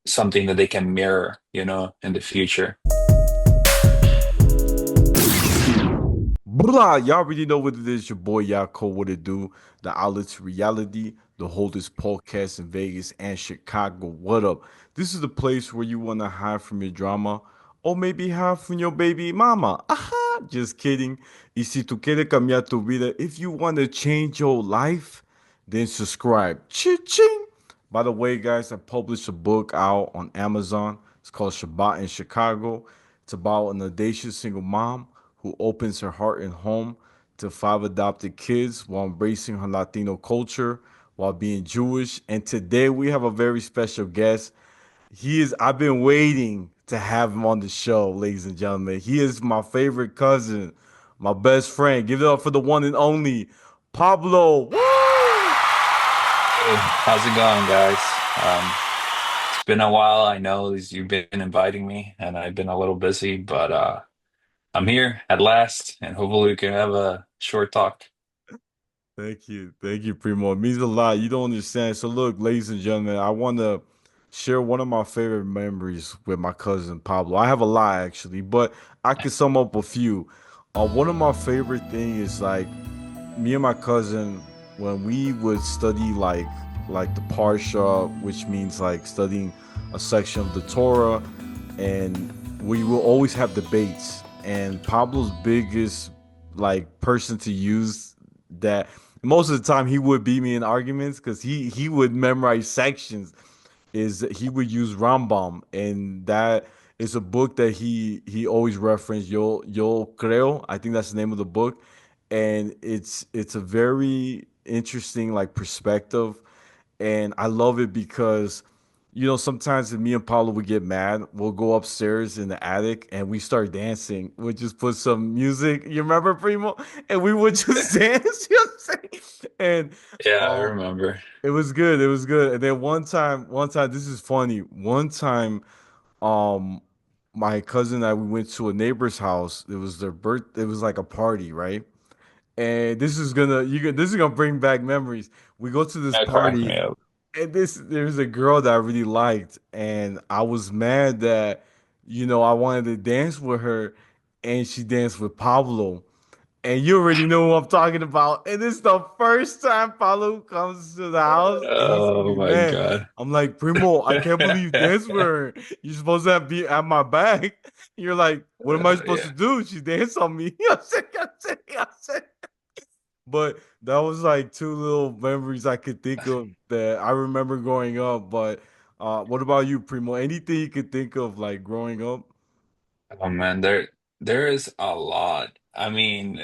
something that they can mirror, in the future. Blah, y'all already know what it is. Your boy Yaakov, what it do? The outlet to reality, the holdest podcast in Vegas and Chicago. What up? This is the place where you want to hide from your drama or maybe hide from your baby mama. Aha, just kidding. Y si tú quieres cambiar tu vida, if you want to change your life, then subscribe. Ching. By the way, guys, I published a book out on Amazon. It's called Shabbat in Chicago. It's about an audacious single mom who opens her heart and home to five adopted kids while embracing her Latino culture while being Jewish. And today we have a very special guest. I've been waiting to have him on the show, ladies and gentlemen. He is my favorite cousin, my best friend. Give it up for the one and only Pablo. Woo! Hey, how's it going, guys? It's been a while. I know you've been inviting me, and I've been a little busy, but I'm here at last, and hopefully we can have a short talk. Thank you. Thank you, Primo. It means a lot. You don't understand. So, look, ladies and gentlemen, I want to share one of my favorite memories with my cousin Pablo. I have a lot, actually, but I can sum up a few. One of my favorite things is like me and my cousin, when we would study like the Parsha, which means like studying a section of the Torah, and we will always have debates. And Pablo's biggest like person to use that most of the time he would beat me in arguments because he would memorize sections is that he would use Rambam, and that is a book that he always referenced. Yo creo, I think that's the name of the book, and it's a very interesting like perspective, and I love it because sometimes if me and Paulo would get mad, we'll go upstairs in the attic and we start dancing. We'll just put some music. You remember Primo? And we would just dance. You know what I'm saying? And Yeah, I um, remember. it was good. It was good. And then one time, this is funny. One time, um, my cousin and I we went to a neighbor's house. It was their birth. It was like a party, right? And this is gonna bring back memories. We go to this That cracked me party, up. and there's a girl that I really liked, and I was mad that I wanted to dance with her, and she danced with Pablo. And you already know who I'm talking about. And it's the first time Paulo comes to the house and he see Oh me, my man. God. I'm like, Primo, I can't believe you danced with her. You're supposed to be at my back. You're like, what am I supposed to Yeah. do? She danced on me. I said. But that was like two little memories I could think of that I remember growing up. But what about you, Primo? Anything you could think of like growing up? Oh man, there is a lot. I mean,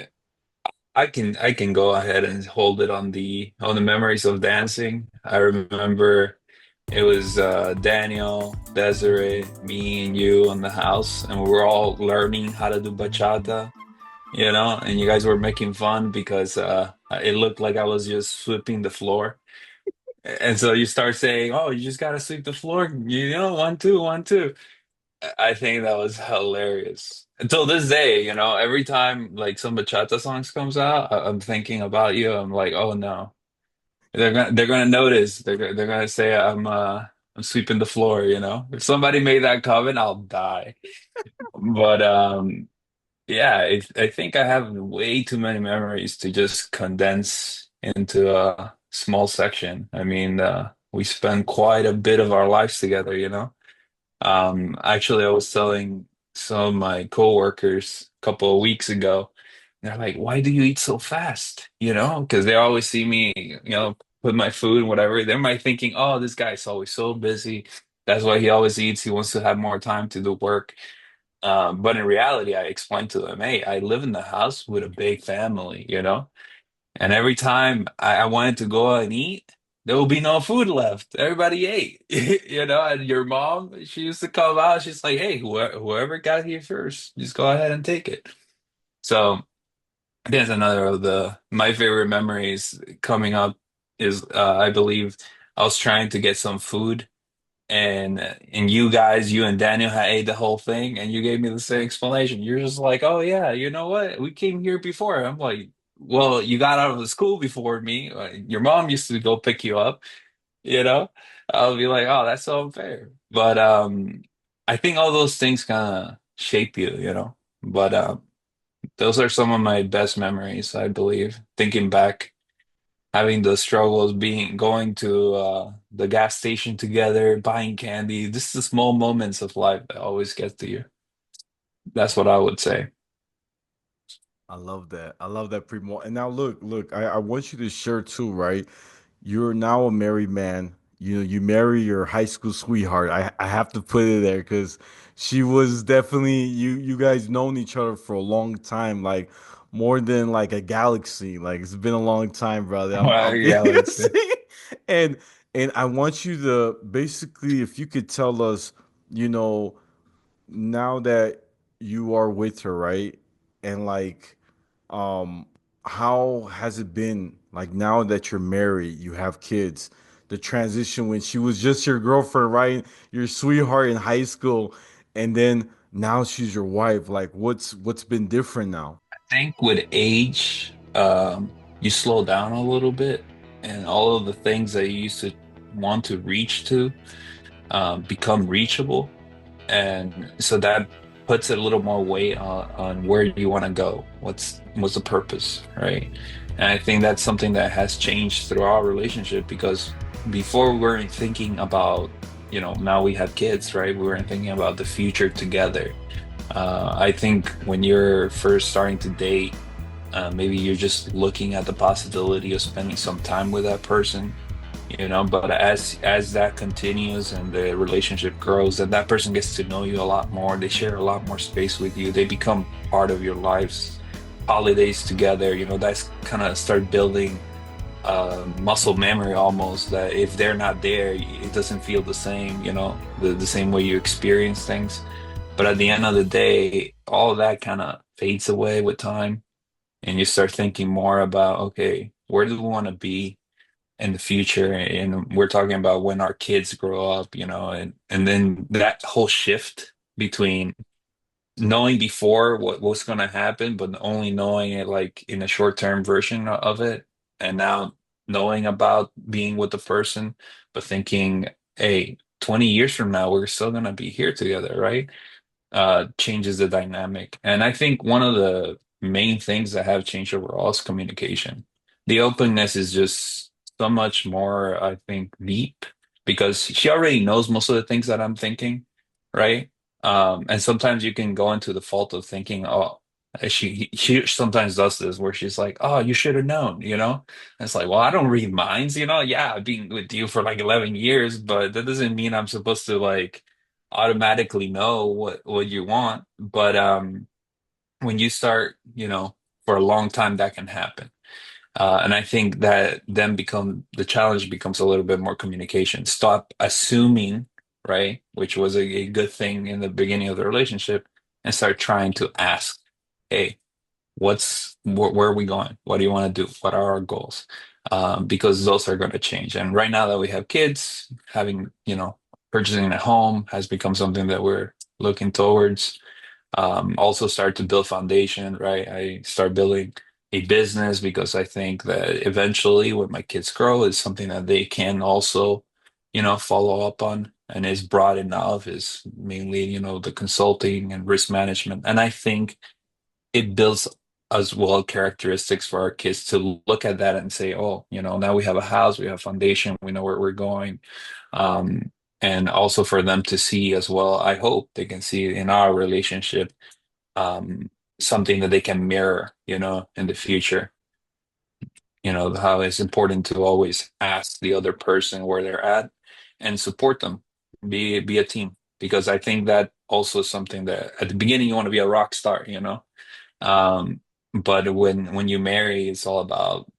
I can go ahead and hold it on the memories of dancing. I remember it was Daniel, Desiree, me, and you in the house, and we were all learning how to do bachata, and you guys were making fun because it looked like I was just sweeping the floor. And so you start saying, "Oh, you just gotta sweep the floor, 1, 2, 1, 2." I think that was hilarious. Until this day, every time like some bachata songs comes out, I'm thinking about you. I'm like, oh no, they're gonna notice. They're gonna say I'm sweeping the floor. If somebody made that comment, I'll die. But yeah, I think I have way too many memories to just condense into a small section. I mean, we spend quite a bit of our lives together. Actually, I was telling some of my coworkers a couple of weeks ago, they're like, "Why do you eat so fast?" Because they always see me, put my food and whatever. They might thinking, "Oh, this guy's always so busy. That's why he always eats. He wants to have more time to do work." But in reality, I explained to them, "Hey, I live in the house with a big family, and every time I wanted to go out and eat, there will be no food left. Everybody ate, and your mom, she used to come out. She's like, hey, whoever got here first, just go ahead and take it. So there's another of my favorite memories coming up is I believe I was trying to get some food and you and Daniel had ate the whole thing, and you gave me the same explanation. You're just like, oh yeah, you know what? We came here before. I'm like, well, you got out of the school before me. Your mom used to go pick you up, you know? I'll be like, oh, that's so unfair. But I think all those things kind of shape you, you know. But those are some of my best memories, I believe. Thinking back, having the struggles, being going to the gas station together, buying candy, just the small moments of life that always get to you. That's what I would say. I love that. I love that, Primo. And now look, I want you to share too, right? You're now a married man. You marry your high school sweetheart. I have to put it there because she was definitely you guys known each other for a long time, like more than like a galaxy. Like it's been a long time, brother. Wow, I'm being galaxy. and and I want you to basically if you could tell us, you know, now that you are with her, right? And like, um, how has it been? Like now that you're married, you have kids, the transition when she was just your girlfriend, right? Your sweetheart in high school, and then now she's your wife. Like, what's been different now? Think with age, you slow down a little bit, and all of the things that you used to want to reach to become reachable. And so that puts a little more weight on where you want to go. What's the purpose, right? And I think that's something that has changed through our relationship because before we weren't thinking about, now we have kids, right? We weren't thinking about the future together. I think when you're first starting to date, maybe you're just looking at the possibility of spending some time with that person, but as that continues and the relationship grows, and that person gets to know you a lot more, they share a lot more space with you, they become part of your lives, holidays together, that's kind of start building muscle memory almost, that if they're not there, it doesn't feel the same, the same way you experience things. But at the end of the day, all of that kind of fades away with time, and you start thinking more about, okay, where do we want to be in the future? And we're talking about when our kids grow up, and then that whole shift between knowing before what's going to happen, but only knowing it like in a short-term version of it, and now knowing about being with the person, but thinking, hey, 20 years from now, we're still going to be here together, right? Changes the dynamic. And I think one of the main things that have changed overall is communication. The openness is just so much more, I think, deep because she already knows most of the things that I'm thinking, right? And sometimes you can go into the fault of thinking, oh, she sometimes does this where she's like, oh, you should have known, And it's like, well, I don't read minds, Yeah, I've been with you for like 11 years, but that doesn't mean I'm supposed to like automatically know what you want. But when you start, for a long time, that can happen. And I think that then the challenge becomes a little bit more communication. Stop assuming, right? Which was a good thing in the beginning of the relationship, and start trying to ask, hey, where are we going? What do you want to do? What are our goals? Because those are going to change. And right now that we have kids, having, purchasing a home has become something that we're looking towards. Also start to build foundation, right? I start building a business because I think that eventually when my kids grow, it's something that they can also, follow up on, and is broad enough, is mainly, the consulting and risk management. And I think it builds as well characteristics for our kids to look at that and say, oh, now we have a house, we have foundation, we know where we're going. Um, and also for them to see as well, I hope they can see in our relationship something that they can mirror, in the future. How it's important to always ask the other person where they're at and support them, be a team. Because I think that also is something that at the beginning you want to be a rock star, um, but when you marry, it's all about,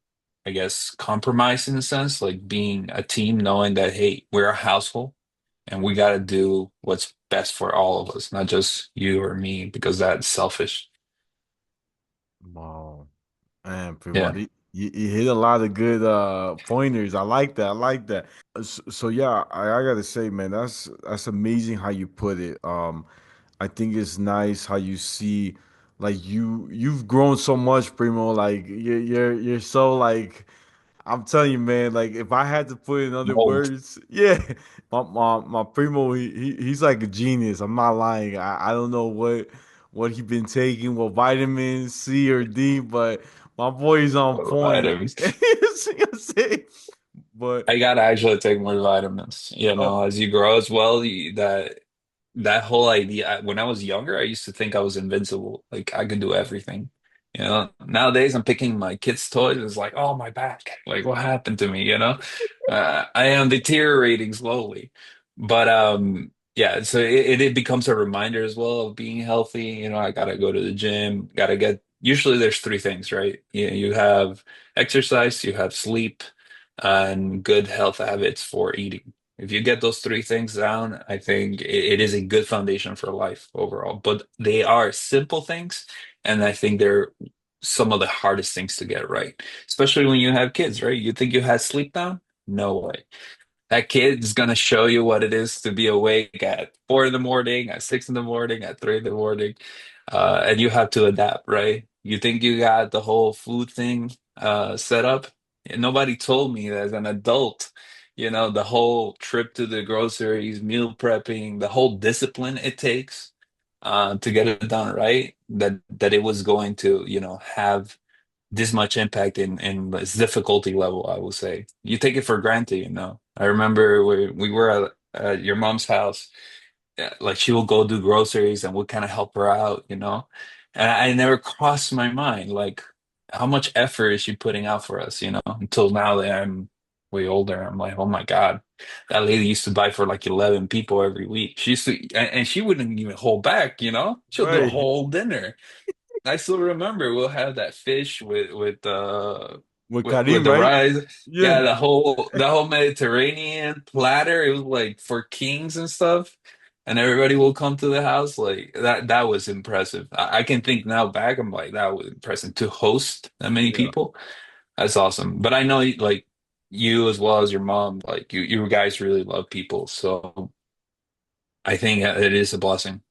I guess, compromise in a sense, like being a team, knowing that, hey, we're a household and we got to do what's best for all of us, not just you or me, because that's selfish. Wow. Man, Primo, Yeah. you hit a lot of good pointers. I like that. I like that. So yeah, I gotta say, man, that's amazing how you put it. I think it's nice how you see, like you've grown so much, Primo. Like you're so like I'm telling you, man, like if I had to put in other Mold. words, yeah, my primo, he's like a genius. I'm not lying. I don't know what he been taking, what vitamins C or D, but my boy is on point. Vitamins. You see what I'm saying? But I gotta actually take more vitamins. You oh, know, as you grow as well, that whole idea. When I was younger, I used to think I was invincible. Like I could do everything. You know, nowadays I'm picking my kids' toys. It's like, oh, my back. Like, what happened to me? You know, I am deteriorating slowly. But yeah. So it becomes a reminder as well of being healthy. You know, I gotta go to the gym. Gotta get. Usually, there's three things, right? You have exercise, you have sleep, and good health habits for eating. If you get those three things down, I think it is a good foundation for life overall. But they are simple things, and I think they're some of the hardest things to get right, especially when you have kids, right? You think you had sleep down? No way. That kid is gonna show you what it is to be awake at 4 in the morning, at 6 in the morning, at 3 in the morning, and you have to adapt, right? You think you got the whole food thing set up? And nobody told me that as an adult, you know, the whole trip to the groceries, meal prepping, the whole discipline it takes to get it done right, that it was going to, you know, have this much impact in its difficulty level, I will say. You take it for granted, you know. I remember we were at your mom's house, yeah, like she will go do groceries and we'll kind of help her out, you know. And I never crossed my mind, like, how much effort is she putting out for us, you know, until now that I'm way older. I'm like, oh my God, that lady used to buy for like 11 people every week. She used to, and she wouldn't even hold back, you know, she'll do a right. whole dinner. I still remember we'll have that fish With with Karim, the right? rice. Yeah, Yeah, the whole Mediterranean platter. It was like for kings and stuff. And everybody will come to the house. Like that was impressive. I can think now back, I'm like, that was impressive to host that many yeah, people. That's awesome. But I know like you as well as your mom, like you guys really love people. So I think it is a blessing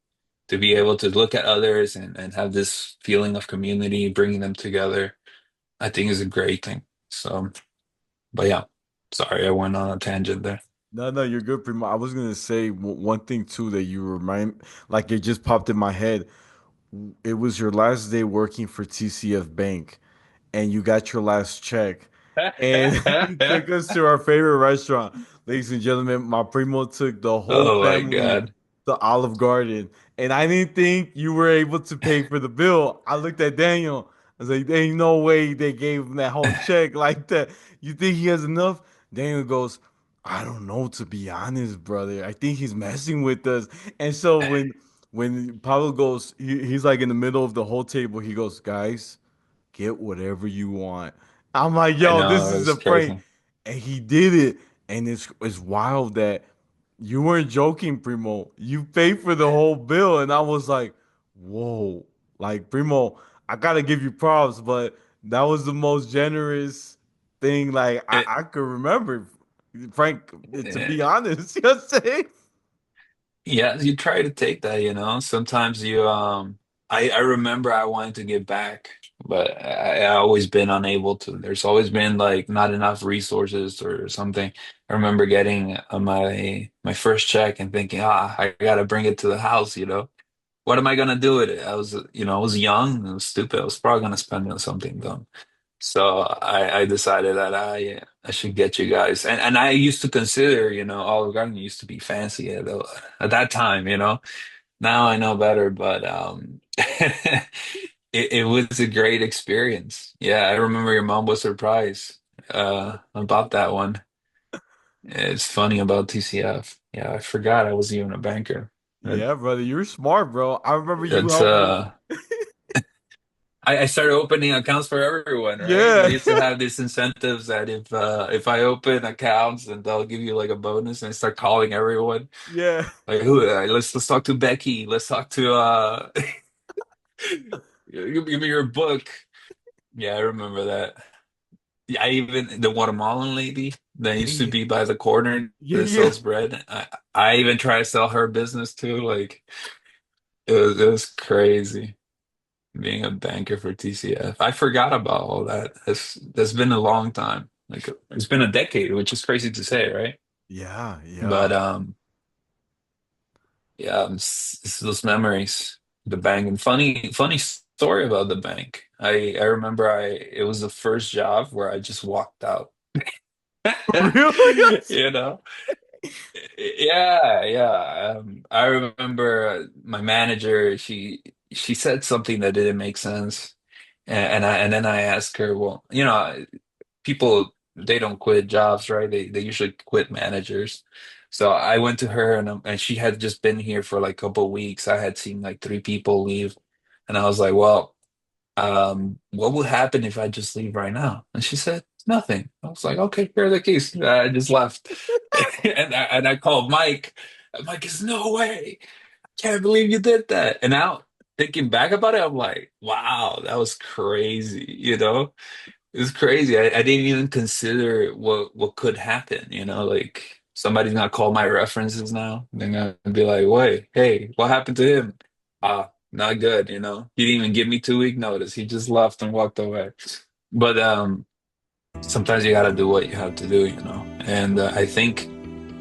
to be yeah. able to look at others and have this feeling of community, bringing them together, I think is a great thing. So, but yeah, sorry, I went on a tangent there. No, no, you're good, Primo. I was gonna say one thing too that you remind, like it just popped in my head. It was your last day working for TCF Bank, and you got your last check, and you took us to our favorite restaurant. Ladies and gentlemen, my primo took the whole Oh my family God. to Olive Garden, and I didn't think you were able to pay for the bill. I looked at Daniel. I was like, "There ain't no way they gave him that whole check like that. You think he has enough?" Daniel goes, "I don't know, to be honest, brother. I think he's messing with us." And so when Pablo goes, he's like in the middle of the whole table. He goes, "Guys, get whatever you want." I'm like, I "Yo, this know, it is a was prank," crazy. and he did it. And it's wild that you weren't joking, Primo. You paid for the whole bill, and I was like, "Whoa!" Like Primo, I gotta give you props, but that was the most generous thing like It, I could remember. Frank, to eh, be honest, you know what I'm saying? yeah, you try to take that, you know. Sometimes I remember I wanted to give back, but I always been unable to. There's always been like not enough resources or something. I remember getting my first check and thinking, I gotta bring it to the house, you know. What am I gonna do with it? I was young, I was stupid. I was probably gonna spend it on something dumb. So I decided that I should get you guys. And I used to consider, you know, Olive Garden used to be fancy at that time, you know. Now I know better, but it was a great experience. Yeah, I remember your mom was surprised about that one. It's funny about TCF. Yeah, I forgot I was even a banker. It, Yeah, brother, you're smart, bro. I remember you it's helped me. I started opening accounts for everyone, right? Yeah, They used to have these incentives that if I open accounts, then they'll give you like a bonus, and I start calling everyone. yeah. Like, who? Let's talk to Becky. Let's talk to give me your book. Yeah, I remember that. Yeah, I even the Guatemalan lady that Yeah, used to yeah, be by the corner yeah, that yeah. sells bread. I even try to sell her business too. Like it was crazy being a banker for TCF. I forgot about all that. That's been a long time. Like it's been a decade, which is crazy to say, right? Yeah, But yeah. yeah, it's those memories, the bank, and funny story about the bank. I remember it was the first job where I just walked out. Really? You know? Yeah, yeah. I remember my manager. She said something that didn't make sense, and then I asked her, well, people they don't quit jobs, right? They usually quit managers. So I went to her and she had just been here for like a couple of weeks. I had seen like three people leave, and I was like, well, what would happen if I just leave right now? And she said, nothing. I was like, okay, here's the keys. I just left. And I called Mike. And Mike is no way. Can't believe you did that. And now thinking back about it, I'm like, wow, that was crazy, It's crazy. I didn't even consider what could happen, like somebody's gonna call my references now. They're gonna be like, wait, hey, what happened to him? Not good. He didn't even give me 2 week notice. He just left and walked away. But sometimes you gotta do what you have to do. And I think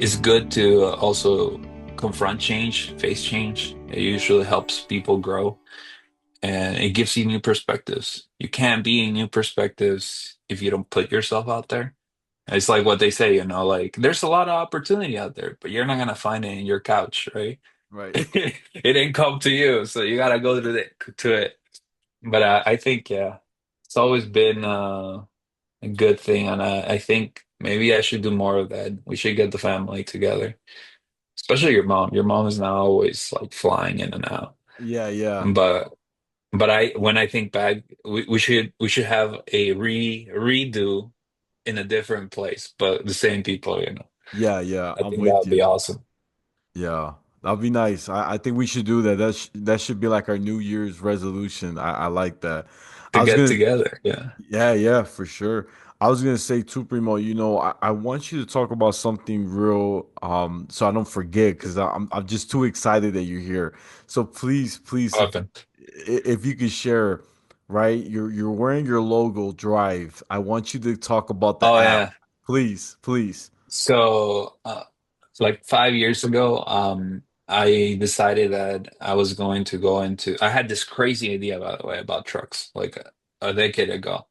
it's good to also confront change, face change. It usually helps people grow and it gives you new perspectives. You can't be in new perspectives if you don't put yourself out there. It's like what they say, like there's a lot of opportunity out there, but you're not gonna find it in your couch, right? Right. It didn't come to you, so you gotta go to it. But I think, yeah, it's always been a good thing, and I think maybe I should do more of that. We should get the family together, especially your mom. Your mom is now always like flying in and out, Yeah, yeah. but. But when I think back, we should have a redo in a different place, but the same people. Yeah, yeah. I I'm think that with would be you. awesome Yeah. That'd be nice. I think we should do that. That should be like our New Year's resolution. I like that. to I was get gonna together. Yeah. Yeah, yeah, for sure. I was gonna say too, Primo, I want you to talk about something real, so I don't forget, because I'm just too excited that you're here. So please, Weapon. if you could share, right? You're wearing your logo Drive. I want you to talk about the Oh app. yeah. Please, please. So like 5 years ago, I decided that I was going to go into. I had this crazy idea, by the way, about trucks, like a decade ago.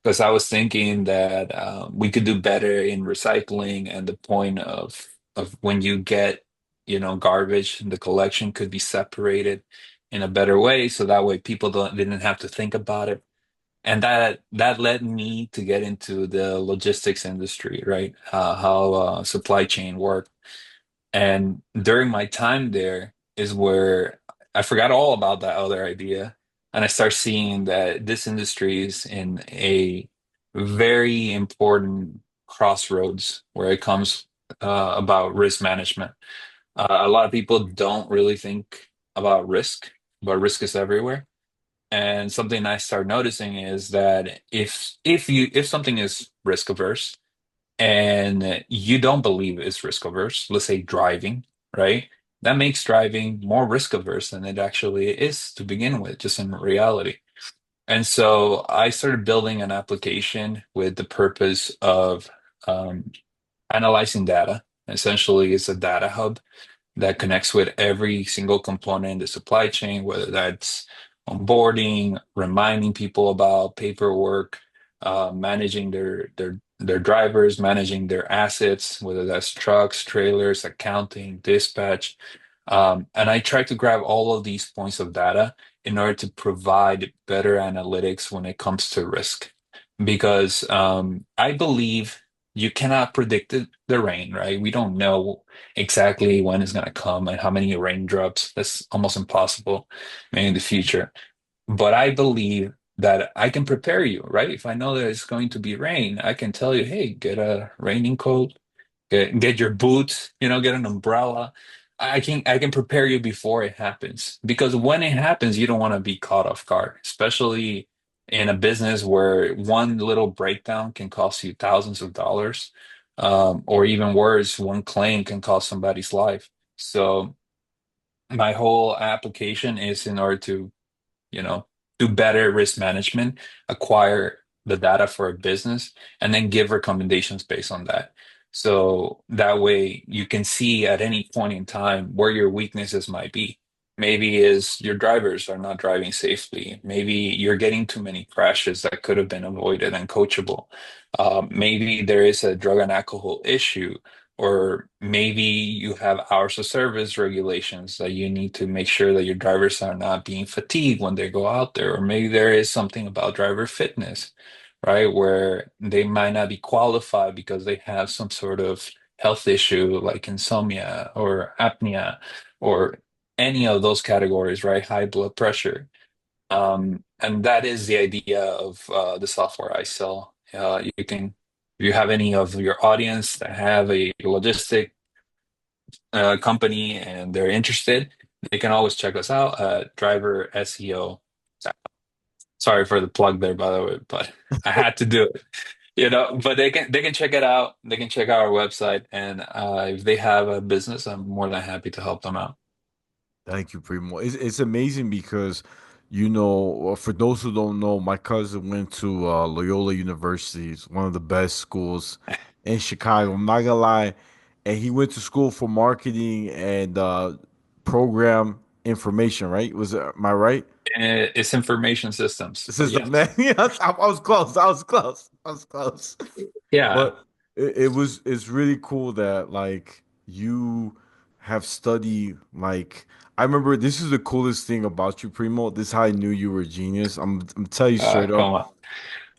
Because I was thinking that we could do better in recycling and the point of when you get, garbage, the collection could be separated in a better way, so that way people didn't have to think about it. And that led me to get into the logistics industry, right? How supply chain work. And during my time there is where I forgot all about that other idea. And I start seeing that this industry is in a very important crossroads where it comes about risk management. A lot of people don't really think about risk, but risk is everywhere. And something I start noticing is that if something is risk averse, and you don't believe it's risk averse, let's say driving, right? That makes driving more risk averse than it actually is to begin with, just in reality. And so I started building an application with the purpose of um, analyzing data. Essentially, it's a data hub that connects with every single component in the supply chain, whether that's onboarding, reminding people about paperwork, managing their drivers, managing their assets, whether that's trucks, trailers, accounting, dispatch. And I try to grab all of these points of data in order to provide better analytics when it comes to risk. Because I believe you cannot predict the rain, right? We don't know exactly when it's going to come and how many raindrops. That's almost impossible in the future. But I believe that I can prepare you, right? If I know that it's going to be rain, I can tell you, hey, get a raining coat, get your boots, get an umbrella. I can prepare you before it happens because when it happens, you don't want to be caught off guard, especially in a business where one little breakdown can cost you thousands of dollars, or even worse, one claim can cost somebody's life. So my whole application is in order to, you know, do better risk management, acquire the data for a business and then give recommendations based on that. So that way you can see at any point in time where your weaknesses might be. Maybe is your drivers are not driving safely. Maybe you're getting too many crashes that could have been avoided and coachable. Maybe there is a drug and alcohol issue, or maybe you have hours of service regulations that you need to make sure that your drivers are not being fatigued when they go out there. Or maybe there is something about driver fitness, right? Where they might not be qualified because they have some sort of health issue like insomnia or apnea or any of those categories, right? High blood pressure. And that is the idea of the software I sell. You can, if you have any of your audience that have a logistic company and they're interested, they can always check us out at Driver SEO. Sorry for the plug there, by the way, but I had to do it. But they can check it out. They can check out our website, and if they have a business, I'm more than happy to help them out. Thank you, Primo. It's amazing because, for those who don't know, my cousin went to Loyola University. It's one of the best schools in Chicago. I'm not gonna lie, and he went to school for marketing and program information. Right? Am I right? It's information systems, This but is the man. yes, Yes, I was close. I was close. I was close. yeah. But it's really cool that like you have studied like I remember this is the coolest thing about you, Primo. This is how I knew you were a genius. I'm tell you straight up. Come on.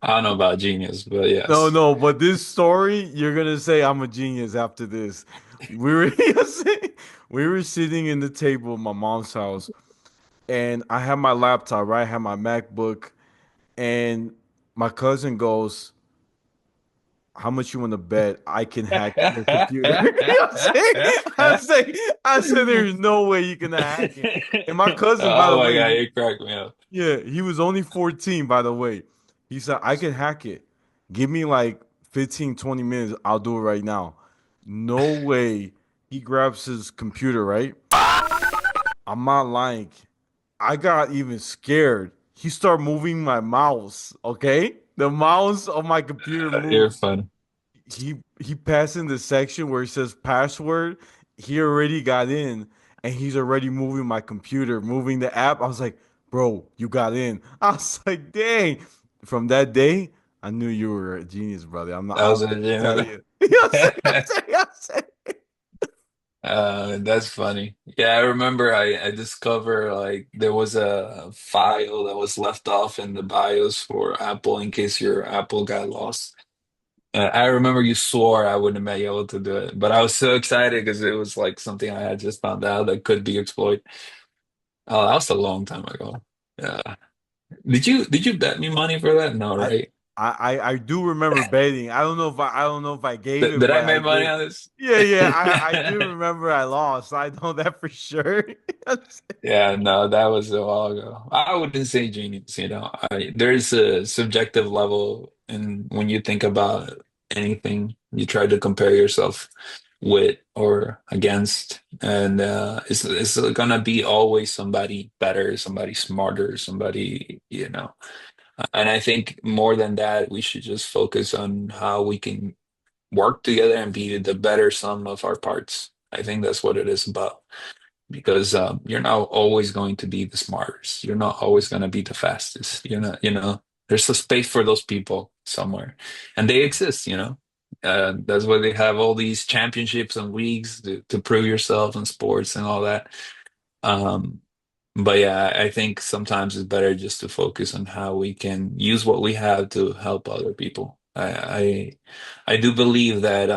I don't know about genius, but No, yes. no, but this story, you're gonna say I'm a genius after this. We were we were sitting in the table at my mom's house, and I had my laptop, right? I had my MacBook, and my cousin goes, how much you want to bet I can hack your computer? You know what I'm saying? I said, there's no way you can hack it. And my cousin, by Oh the my way, God, you cracked me up. yeah, he was only 14, by the way. He said, I can hack it. Give me like 15, 20 minutes. I'll do it right now. No way. He grabs his computer, right? I'm not lying. I got even scared. He started moving my mouse, okay? The mouse of my computer You're moved. fun. He passed in the section where it says password. He already got in, and he's already moving my computer, moving the app. I was like, bro, you got in. I was like, dang. From that day, I knew you were a genius, brother. I That was don't a know what to tell legit. you. You know what I'm saying? I'm saying, I'm saying. That's funny. Yeah, I remember I discovered like there was a file that was left off in the BIOS for Apple in case your Apple got lost. I remember you swore I wouldn't be able to do it, but I was so excited because it was like something I had just found out that could be exploited. Oh, that was a long time ago. Yeah. Did you bet me money for that? No, I, right? I do remember betting. I don't know if I gave it, Did I but I make money did. on this? Yeah, yeah. I do remember I lost. I know that for sure. Yeah, no, that was a while ago. I wouldn't say genius, there's a subjective level, and when you think about anything, you try to compare yourself with or against, and it's gonna be always somebody better, somebody smarter, somebody. And I think more than that, we should just focus on how we can work together and be the better sum of our parts. I think that's what it is about because you're not always going to be the smartest. You're not always going to be the fastest. You're not, there's a space for those people somewhere, and they exist. That's why they have all these championships and leagues to prove yourself in sports and all that. Um, but yeah, I think sometimes it's better just to focus on how we can use what we have to help other people. I do believe that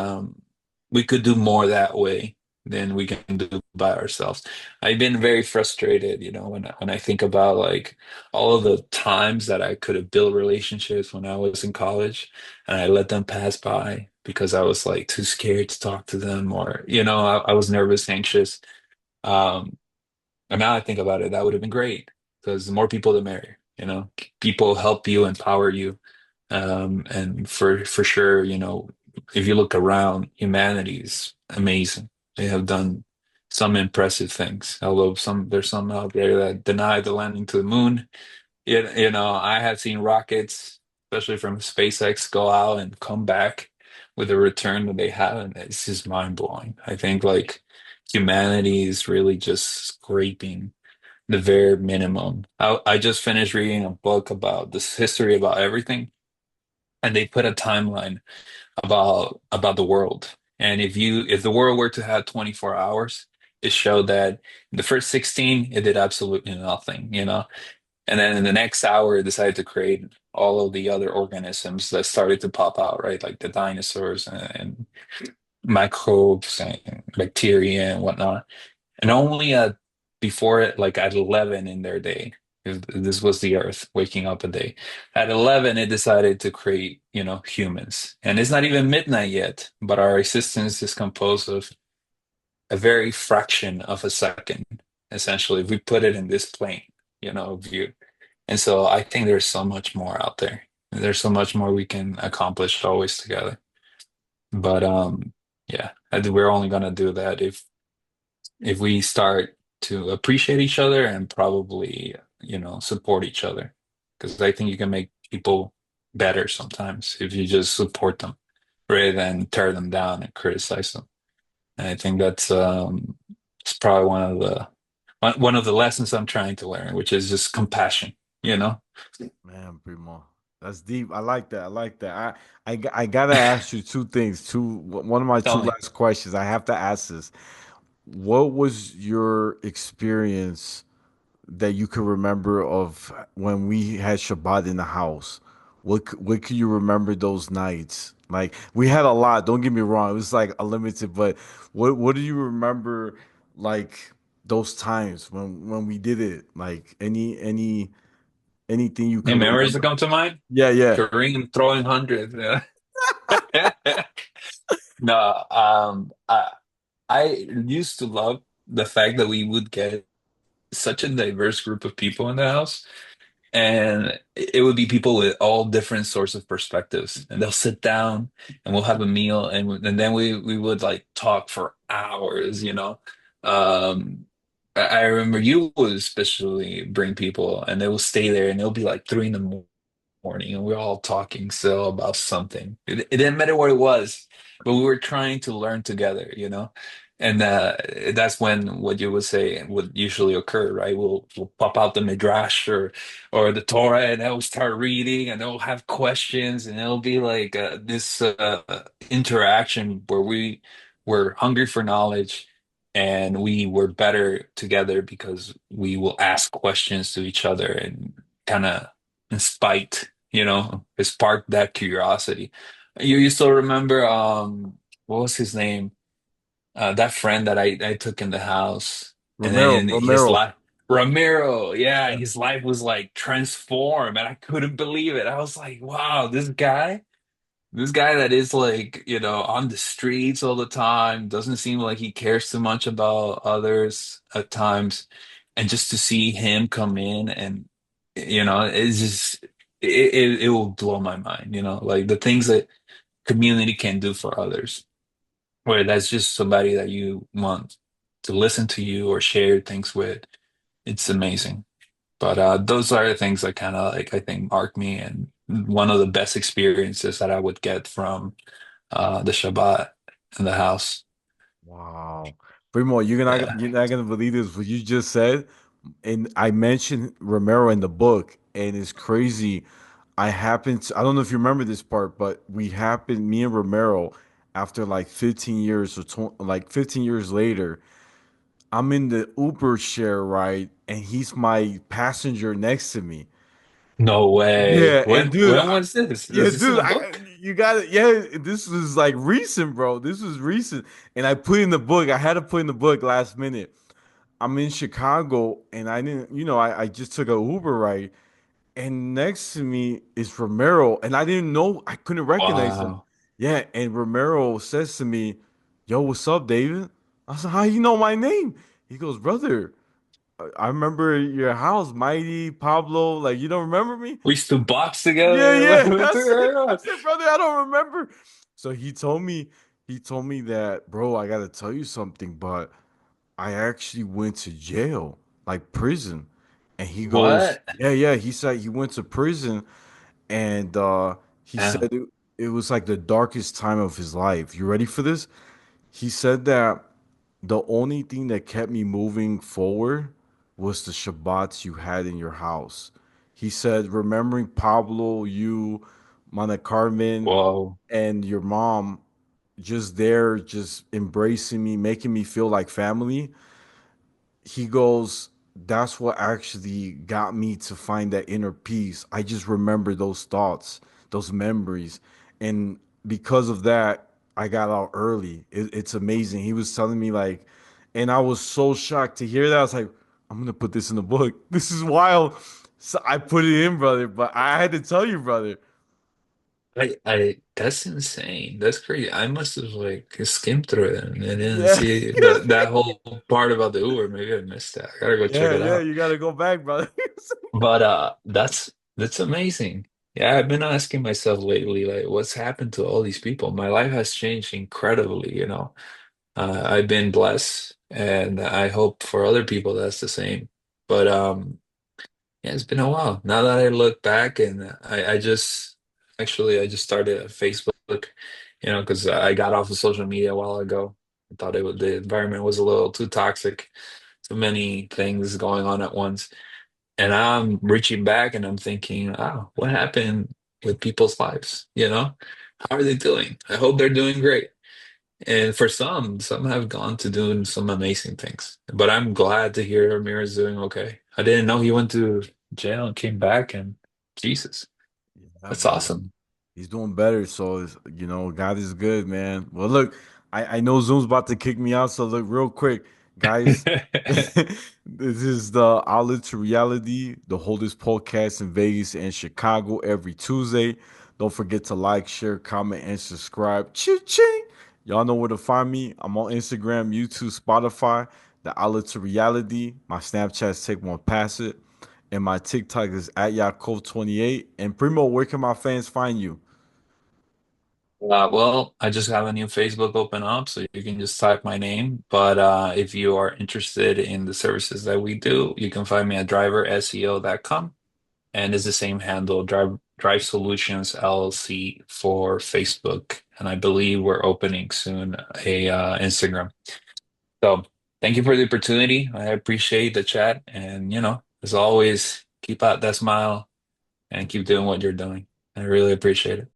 we could do more that way than we can do by ourselves. I've been very frustrated, when I think about like all of the times that I could have built relationships when I was in college and I let them pass by because I was like too scared to talk to them or I was nervous, anxious. Um, and now I think about it, that would have been great because the more people the merrier, people help you, empower you. And for sure, if you look around, humanity is amazing. They have done some impressive things, although there's some out there that deny the landing to the moon. I have seen rockets, especially from SpaceX, go out and come back with the return that they have, and it's just mind blowing. I think like humanity is really just scraping the very minimum. I just finished reading a book about this history about everything, and they put a timeline about the world. And if the world were to have 24 hours, it showed that in the first 16, it did absolutely nothing, you know? And then in the next hour, it decided to create all of the other organisms that started to pop out, right? Like the dinosaurs and microbes and bacteria and whatnot. And only before it, like at 11 in their day, if this was the Earth waking up a day. At 11, it decided to create, humans. And it's not even midnight yet, but our existence is composed of a very fraction of a second, essentially, if we put it in this plane, view. And so I think there's so much more out there. There's so much more we can accomplish always together. But yeah, I think we're only gonna do that if we start to appreciate each other and probably, support each other. Because I think you can make people better sometimes if you just support them rather than tear them down and criticize them. And I think that's it's probably one of the lessons I'm trying to learn, which is just compassion, you know? Man, Primo, that's deep. I like that. I like that. I gotta ask you two things. One of my two Tell me. last questions. I have to ask this. What was your experience that you could remember of when we had Shabbat in the house? What could you remember those nights? Like we had a lot. Don't get me wrong. It was like unlimited. But what do you remember? Like those times when we did it. Like anything you Any could memories that remember. come to mind? Yeah, yeah. Kareem throwing hundreds. Yeah. No, I used to love the fact that we would get such a diverse group of people in the house. And it would be people with all different sorts of perspectives, and they'll sit down and we'll have a meal, and then we would like talk for hours, I remember you would especially bring people, and they will stay there, and it'll be like 3 in the morning, and we're all talking still about something. It didn't matter what it was, but we were trying to learn together. And that's when what you would say would usually occur, right? We'll pop out the midrash or the Torah, and they'll start reading, and they'll have questions, and it'll be like this interaction where we were hungry for knowledge, and we were better together because we will ask questions to each other and kind of in spite, it sparked that curiosity. You still remember what was his name? That friend that I took in the house, and Romero, then his Romero. life, Ramiro, yeah, Yeah. his life was like transformed, and I couldn't believe it. I was like, wow, this guy that is like, on the streets all the time, doesn't seem like he cares too much about others at times. And just to see him come in and, it's just, it will blow my mind, like the things that community can do for others, where that's just somebody that you want to listen to you or share things with. It's amazing. But those are the things that kind of like, I think, mark me, and one of the best experiences that I would get from the Shabbat in the house. Wow. Primo, Yeah. you're not gonna believe this, what you just said. And I mentioned Romero in the book, and it's crazy. I don't know if you remember this part, but me and Romero, after like 15 years like 15 years later, I'm in the Uber share ride, and he's my passenger next to me. No way. Yeah, and dude, When was this? yeah, Is this in dude, the book? you got it. Yeah, this was like recent, bro. This was recent, and I put in the book. I had to put in the book last minute. I'm in Chicago, and I didn't, I just took a Uber ride, and next to me is Romero, and I didn't know, I couldn't recognize him. Wow. Yeah, and Romero says to me, "Yo, what's up, David?" I said, "How you know my name?" He goes, "Brother, I remember your house, Mighty Pablo. Like, you don't remember me?" We used to box Yeah, together. yeah. What's going I on? said, brother, I don't remember. So he told me that, bro, I gotta tell you something, but I actually went to jail, like prison. And he goes, What? yeah, yeah. He said he went to prison, and he Yeah. said it was like the darkest time of his life. You ready for this? He said that the only thing that kept me moving forward was the Shabbats you had in your house. He said, remembering Pablo, you, Mana Carmen, Whoa. and your mom just there, just embracing me, making me feel like family. He goes, that's what actually got me to find that inner peace. I just remember those thoughts, those memories. And because of that, I got out early. It's amazing. He was telling me, like, and I was so shocked to hear that. I was like, I'm going to put this in the book. This is wild. So I put it in, brother, but I had to tell you, brother. That's insane. That's crazy. I must have like skimmed through it and I didn't Yeah. see that whole part about the Uber. Maybe I missed that. I gotta go check Yeah, it yeah, out. you got to go back, brother. But that's amazing. Yeah, I've been asking myself lately, like, what's happened to all these people? My life has changed incredibly, you know. I've been blessed, and I hope for other people that's the same. But yeah, it's been a while. Now that I look back, and I just actually I just started a Facebook, you know, because I got off of social media a while ago. I thought the environment was a little too toxic, too many things going on at once. And I'm reaching back and I'm thinking, oh, what happened with people's lives? You know, how are they doing? I hope they're doing great. And for some have gone to doing some amazing things. But I'm glad to hear Ramirez doing okay. I didn't know he went to jail and came back, and Jesus, Yeah, that's brother. awesome. He's doing better, so God is good, man. Well, look, I know Zoom's about to kick me out, so look, real quick, guys. This is the Outlet to Reality, the oldest podcast in Vegas and Chicago every Tuesday. Don't forget to like, share, comment, and subscribe. Ching! Y'all know where to find me. I'm on Instagram, YouTube, Spotify, the Outlet to Reality. My Snapchat's Take One Pass It. And my TikTok is at Yaakov28. And Primo, where can my fans find you? Well, I just have a new Facebook open up, so you can just type my name. But if you are interested in the services that we do, you can find me at driverseo.com. And it's the same handle, Drive Solutions LLC for Facebook. And I believe we're opening soon a Instagram. So thank you for the opportunity. I appreciate the chat. And, you know, as always, keep out that smile and keep doing what you're doing. I really appreciate it.